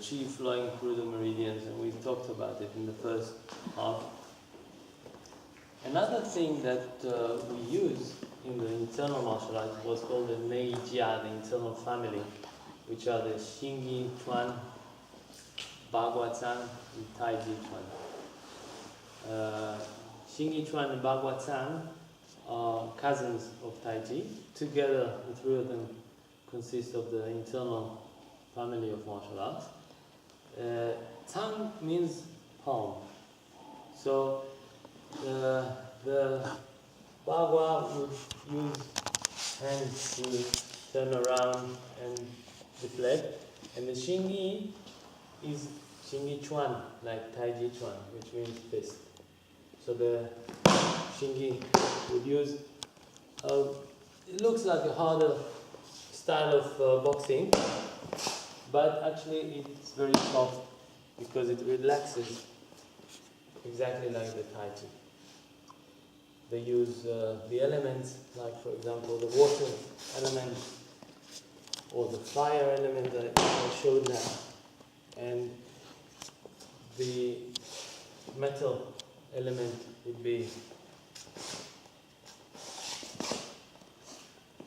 chi flowing through the meridians, and we've talked about it in the first half. Another thing that we use in the internal martial arts was called the Nei Jia, the internal family, which are the Xingyi Chuan, Bagua Zhang, and Tai Chi Chuan. Xingyi Chuan and Bagua Zhang are cousins of Tai Chi. Together, the three of them consist of the internal family of martial arts. Zhang means palm. So the Bagua would use hands to turn around and deflect, and the Xingyi is Xingyi Chuan, like Tai Chi Chuan, which means fist. So the Xingyi would use, it looks like a harder style of boxing, but actually it's very soft because it relaxes exactly like the Tai Chi. They use the elements, like for example the water element or the fire element that I showed now, and the metal element would be.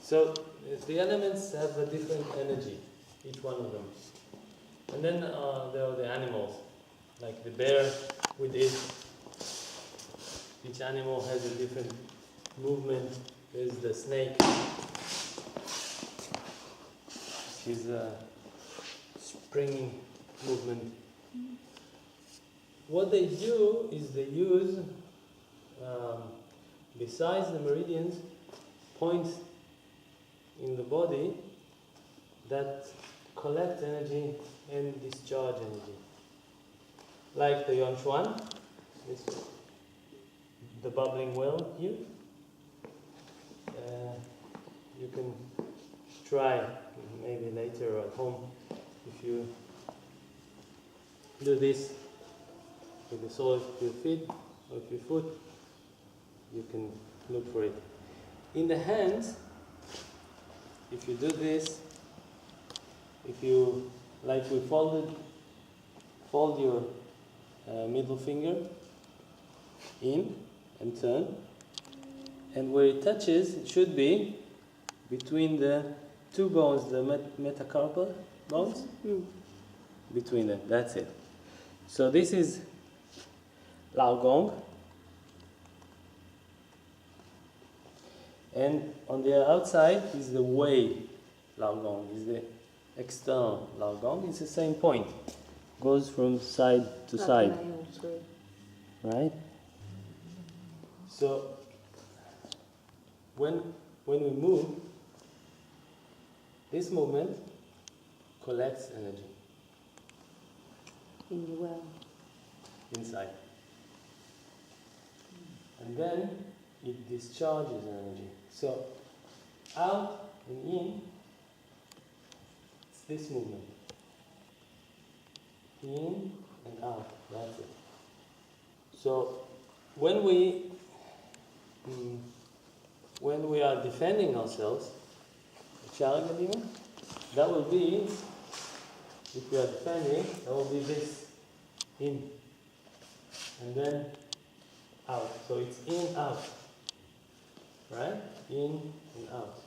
So the elements have a different energy, each one of them. And then there are the animals, like the bear with its. Each animal has a different movement. There's the snake, which is a springing movement. What they do is they use, besides the meridians, points in the body that collect energy and discharge energy. Like the Yuan Chuan, the bubbling well here. You can try maybe later at home if you do this with the sole of your feet or of your foot. You can look for it. In the hands, if you do this, if you, like we fold your middle finger in and turn, and where it touches, it should be between the two bones, the metacarpal bones, between them, that's it. So this is Lao Gong, and on the outside is the Wei Lao Gong, is the external Lao Gong. It's the same point, goes from side to side, right? So when we move, this movement collects energy in the well, inside, and then it discharges energy. So out and in, it's this movement. In and out, that's it. So when we are defending ourselves, that will be, if we are defending, that will be this, in, and then out. So it's in, out, right? In and out.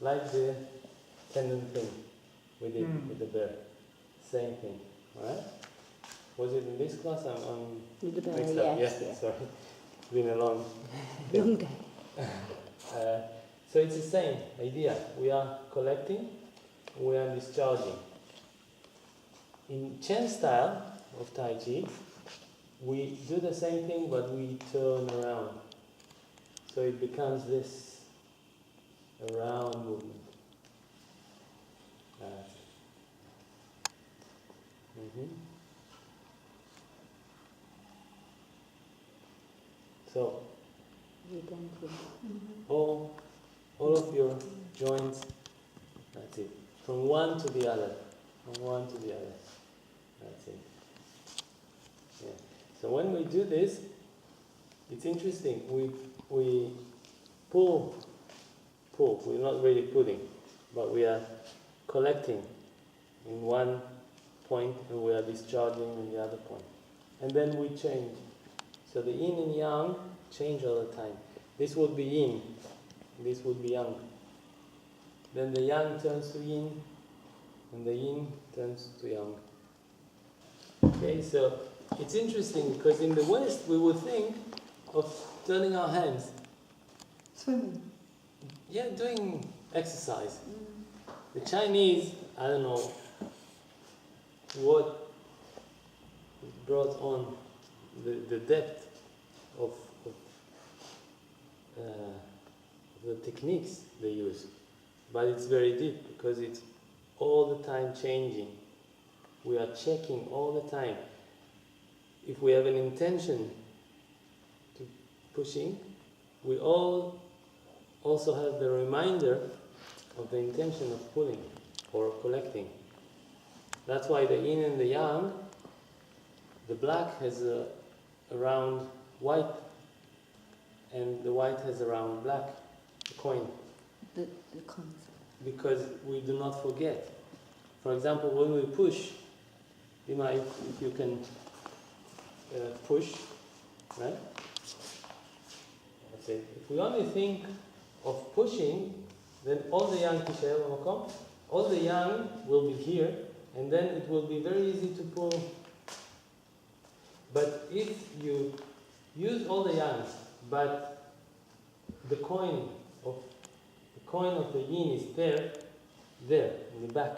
Like the tendon thing we did with the bear. Same thing, right? Was it in this class? I'm with the bear, mixed up. yes. Yeah, sorry. It's been a long day. So it's the same idea. We are collecting, we are discharging. In Chen style of Tai Chi, we do the same thing, but we turn around. So it becomes this around movement. So all of your joints, that's it. From one to the other. From one to the other. That's it. Yeah. So when we do this, it's interesting. We pull. We're not really pulling, but we are collecting in one point and we are discharging in the other point. And then we change. So the yin and yang change all the time. This would be yin, this would be yang. Then the yang turns to yin, and the yin turns to yang. Okay, so it's interesting because in the West we would think of turning our hands. Swimming. Yeah, doing exercise. The Chinese, I don't know what brought on the depth of the techniques they use. But it's very deep because it's all the time changing. We are checking all the time. If we have an intention to pushing, we all also have the reminder of the intention of pulling or collecting. That's why the yin and the yang, the black has a round white and the white has a round black, the coin. The concept. Because we do not forget. For example, when we push, Dima, if you can push, right? That's it. If we only think of pushing, then all the yang all the yang will be here, and then it will be very easy to pull. But if you use all the yangs, but the coin of the yin is there in the back.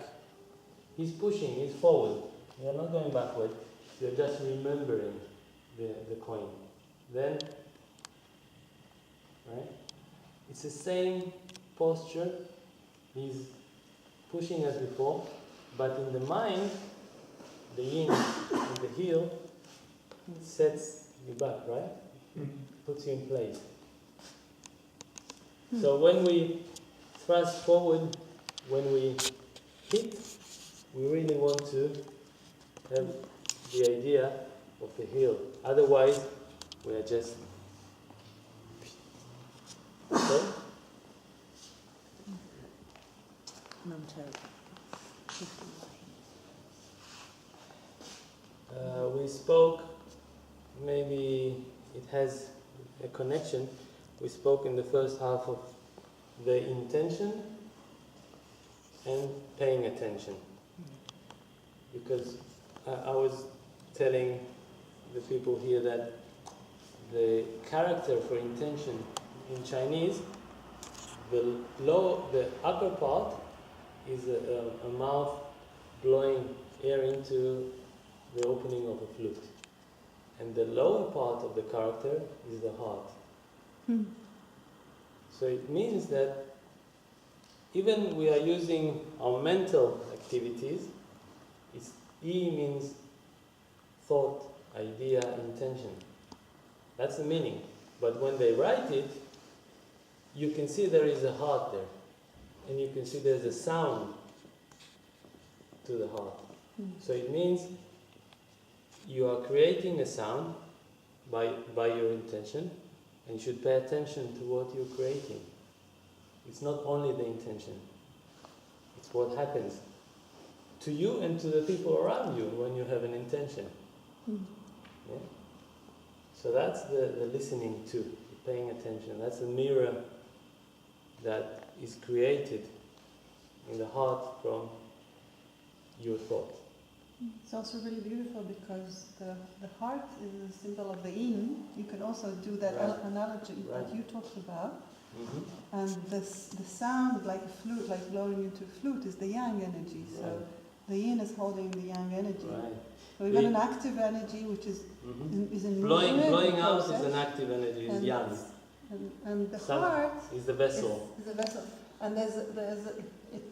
He's pushing, he's forward. You're not going backward. You're just remembering the coin. Then, right? It's the same posture. He's pushing as before, but in the mind, the yin and the heel sets you back, right? Puts you in place. So when we thrust forward, when we hit, we really want to have the idea of the heel. Otherwise, we are just... Okay? We spoke, maybe it has a connection, we spoke in the first half of the intention and paying attention. Because I was telling the people here that the character for intention in Chinese, the upper part is a mouth blowing air into the opening of a flute. And the lower part of the character is the heart. So it means that even we are using our mental activities, E means thought, idea, intention. That's the meaning. But when they write it, you can see there is a heart there. And you can see there's a sound to the heart. So it means you are creating a sound by your intention, and you should pay attention to what you're creating. It's not only the intention, it's what happens to you and to the people around you when you have an intention. Yeah? So that's the listening to, paying attention. That's a mirror that is created in the heart from your thought. It's also really beautiful because the heart is a symbol of the yin. You can also do that analogy that you talked about. And the sound, like a flute, like blowing into a flute, is the yang energy. So the yin is holding the yang energy. So we've got an active energy, which is in blowing out is an active energy, is yang. And the heart is the vessel. Is the vessel. And it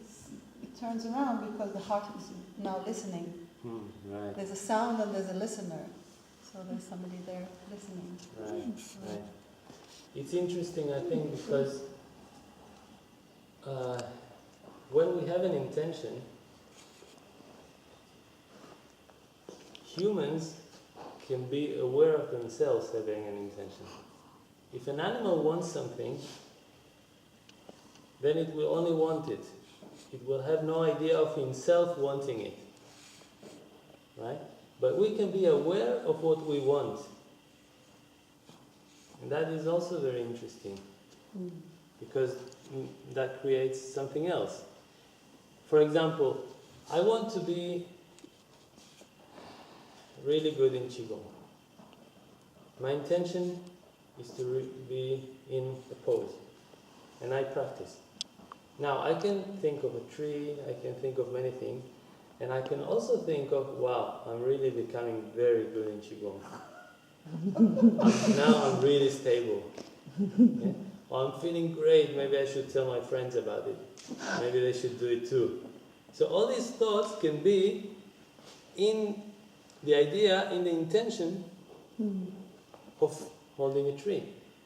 turns around because the heart is now listening. There's a sound and there's a listener. So there's somebody there listening. Right. It's interesting, I think, because when we have an intention, humans can be aware of themselves having an intention. If an animal wants something, then it will only want it. it will have no idea of himself wanting it. Right? But we can be aware of what we want. And that is also very interesting. Because that creates something else. For example, I want to be really good in Qigong. My intention is to be in a pose. And I practice. Now, I can think of a tree, I can think of many things, and I can also think of, wow, I'm really becoming very good in Qigong. Now I'm really stable. Yeah? Or I'm feeling great, maybe I should tell my friends about it. Maybe they should do it too. So all these thoughts can be in the idea, in the intention of holding a tree.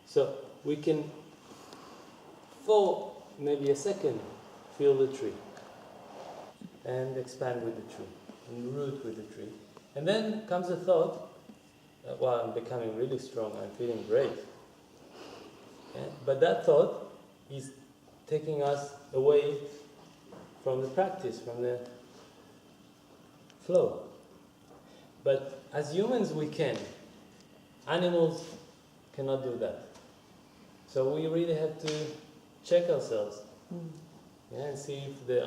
So we can, for maybe a second, feel the tree and expand with the tree and root with the tree. And then comes a thought, wow, I'm becoming really strong, I'm feeling great. Yeah? But that thought is taking us away from the practice, from the flow. But as humans we can. Animals cannot do that. So we really have to check ourselves, yeah, and see if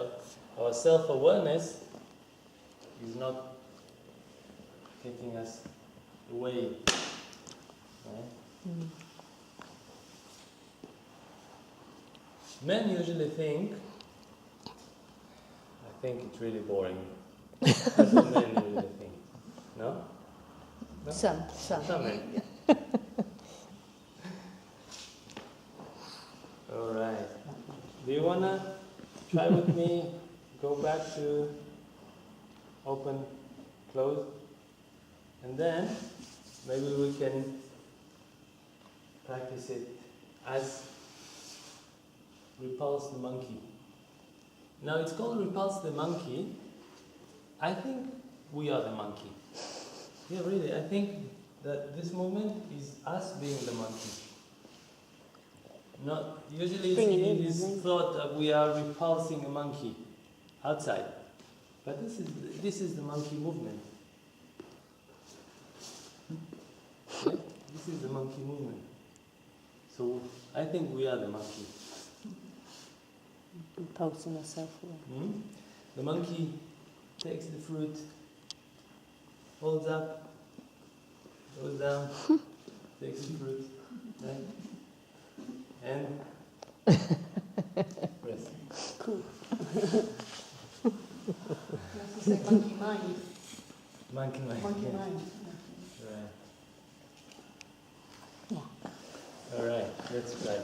our self-awareness is not taking us away. Right? Men usually think, I think it's really boring. That's what men usually think. No? No? Some. Some men. Alright. Do you want to try with me, go back to open, close, and then maybe we can practice it as repulse the monkey. Now it's called repulse the monkey. I think we are the monkey. Yeah, really, I think that this movement is us being the monkey. Not usually it is thought that we are repulsing a monkey outside, but this is the monkey movement. Yeah? This is the monkey movement. So I think we are the monkey. Impulsing yourself away. The monkey takes the fruit, holds up, goes down, takes the fruit, right? And rest. Cool. That's the monkey mind. Monkey mind. Monkey Yeah. mind. Right. Yeah. All right. Let's try.